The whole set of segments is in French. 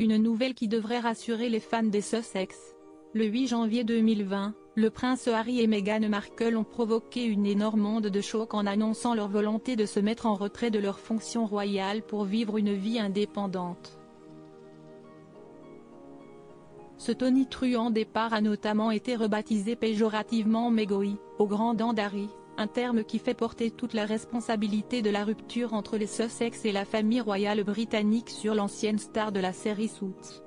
une nouvelle qui devrait rassurer les fans des Sussex. Le 8 janvier 2020, le prince Harry et Meghan Markle ont provoqué une énorme onde de choc en annonçant leur volonté de se mettre en retrait de leurs fonctions royales pour vivre une vie indépendante. Ce tonitruant départ a notamment été rebaptisé péjorativement Megoi, au grand dam d'Harry, un terme qui fait porter toute la responsabilité de la rupture entre les Sussex et la famille royale britannique sur l'ancienne star de la série Suits.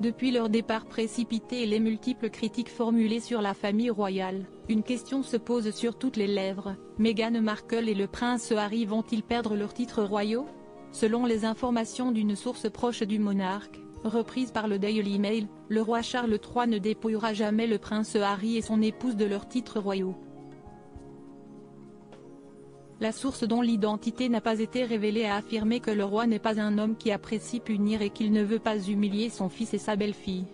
Depuis leur départ précipité et les multiples critiques formulées sur la famille royale, une question se pose sur toutes les lèvres: Meghan Markle et le prince Harry vont-ils perdre leurs titres royaux? Selon les informations d'une source proche du monarque, reprise par le Daily Mail, le roi Charles III ne dépouillera jamais le prince Harry et son épouse de leurs titres royaux. La source, dont l'identité n'a pas été révélée, a affirmé que le roi n'est pas un homme qui apprécie punir et qu'il ne veut pas humilier son fils et sa belle-fille.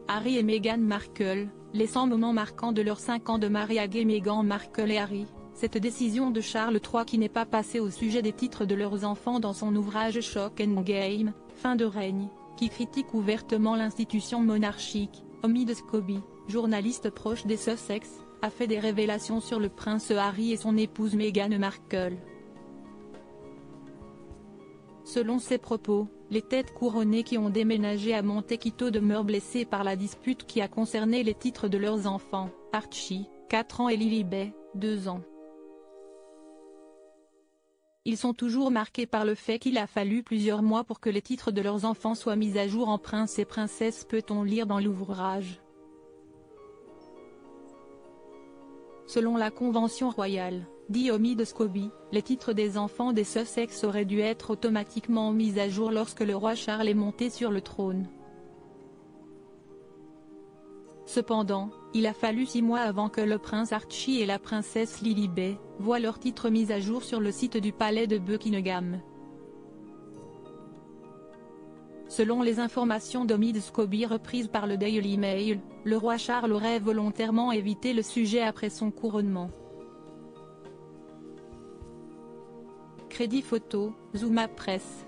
Harry et Meghan Markle, les 100 moments marquants de leurs 5 ans de mariage. Meghan Markle et Harry, cette décision de Charles III qui n'est pas passée au sujet des titres de leurs enfants dans son ouvrage Shock and Game, Fin de règne, qui critique ouvertement l'institution monarchique. Omid Scobie, journaliste proche des Sussex, a fait des révélations sur le prince Harry et son épouse Meghan Markle. Selon ses propos, les têtes couronnées qui ont déménagé à Montecito demeurent blessées par la dispute qui a concerné les titres de leurs enfants, Archie, 4 ans et Lilibet, 2 ans. Ils sont toujours marqués par le fait qu'il a fallu plusieurs mois pour que les titres de leurs enfants soient mis à jour en prince et princesse, peut-on lire dans l'ouvrage. Selon la convention royale, dit Omid Scobie, les titres des enfants des Sussex auraient dû être automatiquement mis à jour lorsque le roi Charles est monté sur le trône. Cependant, il a fallu 6 mois avant que le prince Archie et la princesse Lilibet voient leurs titres mis à jour sur le site du palais de Buckingham. Selon les informations d'Omid Scobie reprises par le Daily Mail, le roi Charles aurait volontairement évité le sujet après son couronnement. Crédit photo, Zuma Press.